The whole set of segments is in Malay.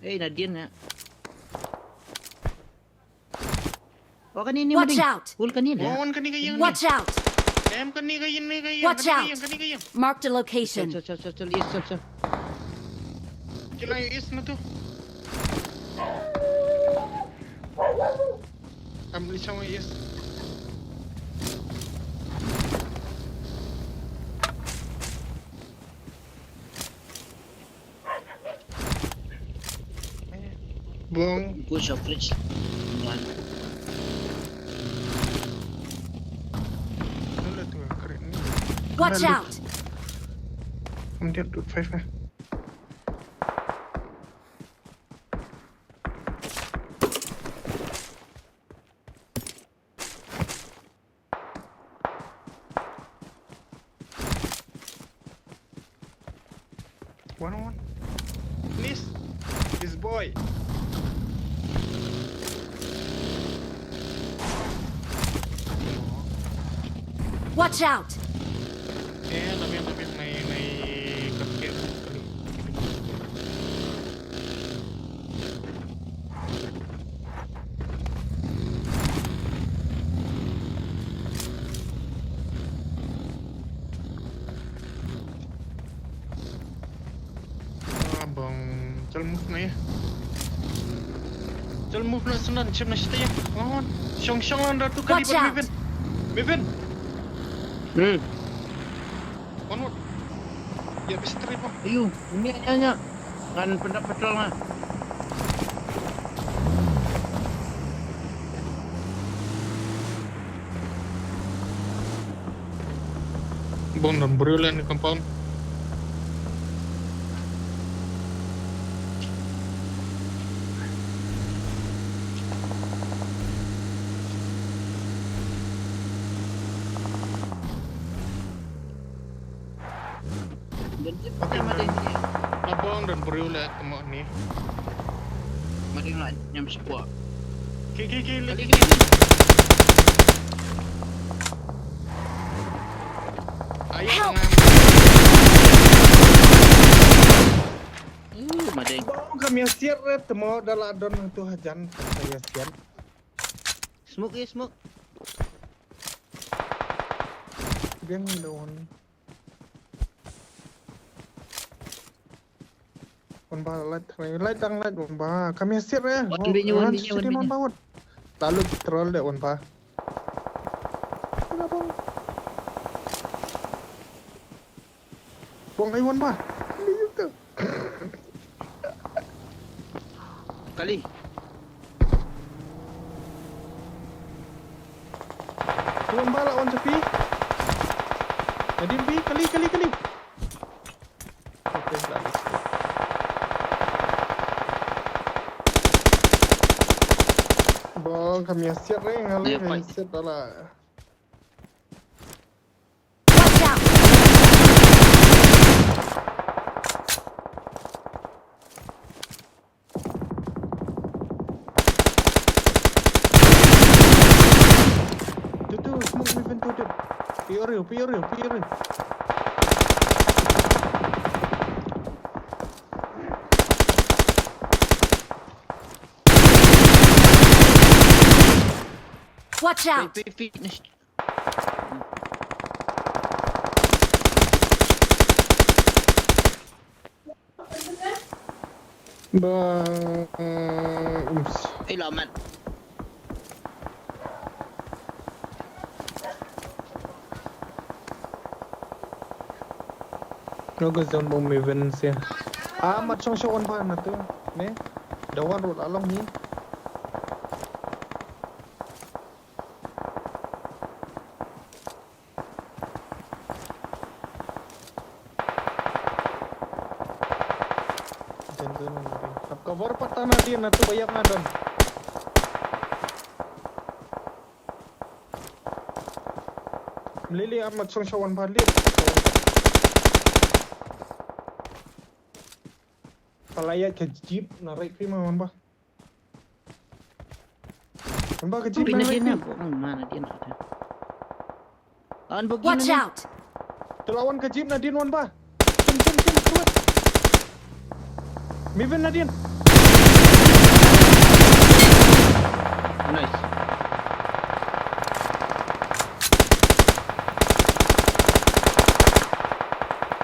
Nadine na. O kanini mo Watch ding. out! Full kanina. Wawan kani kayo. Watch out! Kani kayo. Watch out! Kani kayo. Marked a location. Chal is chal. Kailan yung is na to? Ambil siya yung is. Bong. Push up fridge. One. Ano to? Keren ni. Watch out! Kemudian loot 5 na. One. Please. This boy. Watch out! Tapi may kapit. Abang, chal move na ya. Chal move na sunan, siya na siya. Ngawan, siyang lang dato Watch kaliban out! Mevin. One. Ya bisa terima. Ayo, ini nya. Kan pendapat patrol mah. Bong dan berulang di compound. Dan dia mading ni. Abang dan berulang temu ni. Mading lah nyam sebuah. Kiki lagi. Ayah Mading. Bong kami siap temu dalam adon tu hajan saya siap. Smoke. Dia ngelawan. Light ba. Kami siap ya. One binya. Lalu troll deh on ba. Bong ay on ba. Ini tu. Kali. On ba lawan sepi. Jadi bi kali. Okey, lalu. Bong kami siap ngali siap dah. Watch out! Tu smoke event tu. Piore. Watch out! Finish. Bang, Lamat. Nogo zone bom event siya. Mat song pa na to. Ne? Dawan road along ni. Cover pata na din na to bayak na doon. Lili amat song shawan balik. Palaya ke jeep na right free man ba? Ba ke jeep na right Pinagyan na free? po. Mana dia nak. Lawan bagi Watch out! Telawan ke jeep na din wan ba? Cem kuat. Miven na din. nice.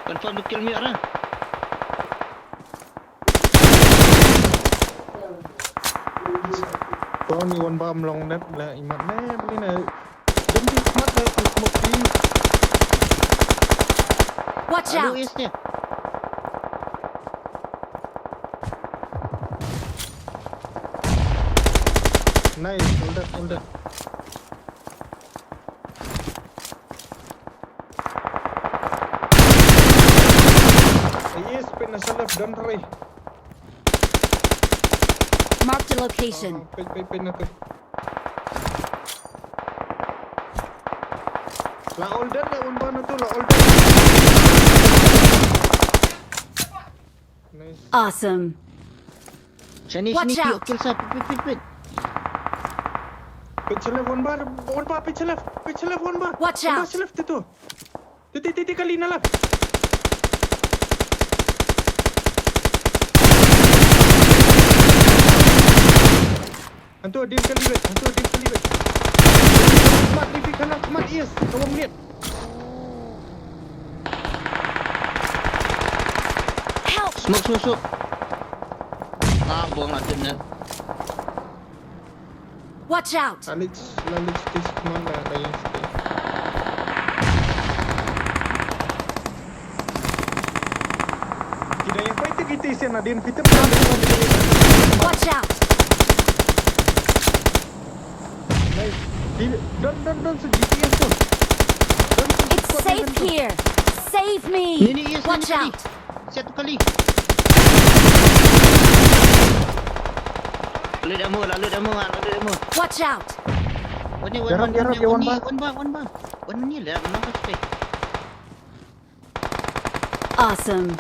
Confirm to kill me orang. Only one bomb long that là imat nè beli nè. Don't be smart like to smoke please. Watch Aduh, out! is dia. Nice, hold that. Yes, pin nasa left, don't hurry. Marked a location. Pin na to. La all that, la one bar na to, la all that. Nice. Awesome. Sini Watch sini out. kill sa pit. Pitch left, one bar, pitch left, one bar. Watch One bar out. sa left itu. Titik kali na left. Hantu adim kali wait. Smart Livi kanan, smart yes. 2 minit. Help! Smoke. Ah, buang lah dia. Watch out! Lalit stage kemana ada yang stay. Tidak yang fight kita isi nadin kita pernah Watch out! nice. Don't so GPS tu. It's safe here! Save me! Ni yes. Watch ni out! Satu kali. Lalu demo. Watch out! One Jarang, ya, one bar. One ni lah, mana pasti. Awesome.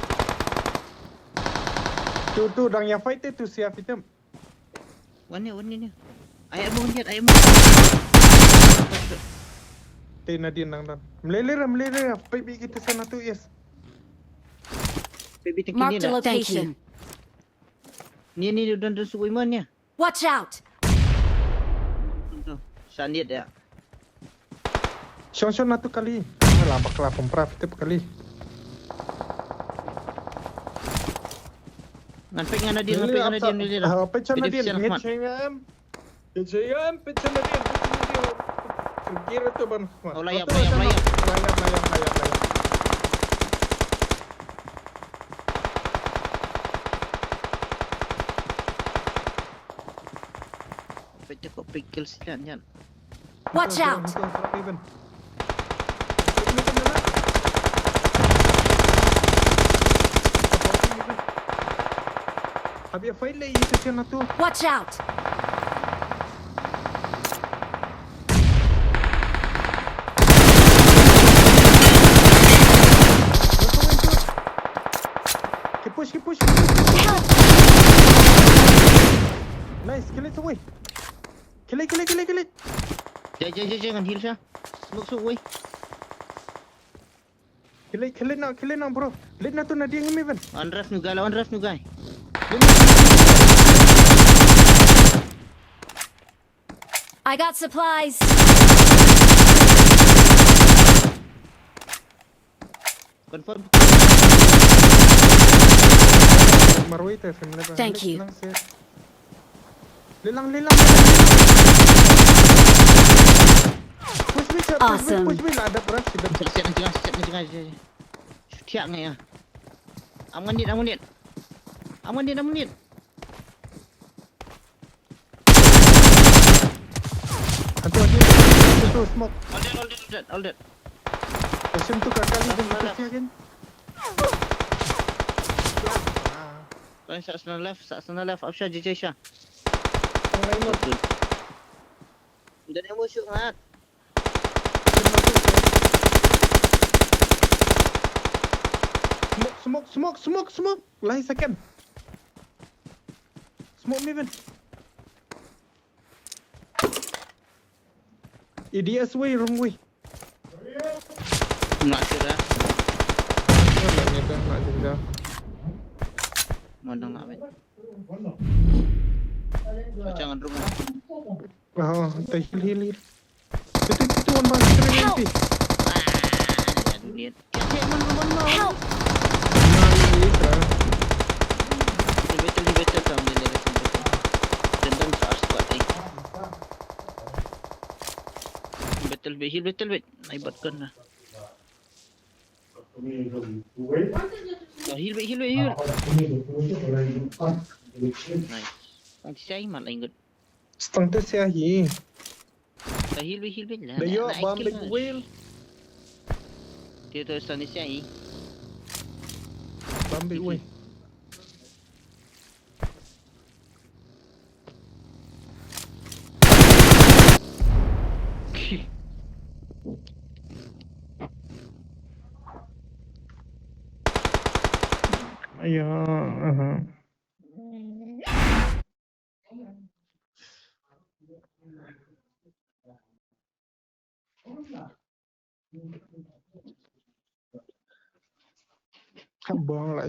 Tu dang yang fight tu siap kita. One ni. Ayat mo. Teh nadin nang dan. Melelera. Pergi kita sana tu yes. Baby tinggi ni Marked a lah. location. Ni dan suku iman ni. Watch out! Sanit dia. Shon na tu kali. Alah bakal pempraf tu kali. Ngan nadin ni dia. Apa cana dia? Ngecengam, pecah nadin. Kira tu ban. Oh, layap. Pecah kok pikil silan jan. Watch out! Habis fight lagi itu sana tu. Watch out! Keep push. Help! Nice, kill it away. Kill it. Jangan heal saya. Smoke weh. Kill it now bro. Let na tu na dia ngimi ben. On ref nu guy. I got supplies. Confirm. Marway tu family. Thank you. Lelang. Awesome. Push me lah ada berat sudah. Siap jangan. Tiap ni ya. Aman dit. Hantu aja tu smoke. All that. Pasien tu kali dengan kecil kan. Sat sana left. Afsha JJ Shah. Orang lain Dah nak masuk mat. Smoke. Lain second. Smoke me ben. EDS way, wrong way. Nak sure. Nak juga. Mondang nak bet. Jangan rumah. the heal. Itu one bang, kena Help! nanti. Aduh dia. Dia mana? Help! Dia betul kam dia lagi betul. Tendang fast kuat ni. Betul bet. Naibatkan lah. Heal. Nice. Ang siya man lang good. Stang tu siya hi. Heal bet lah. Dayo bam big whale. Dia tu stun siya eh. Bam big whale. Ayah. Abang lah.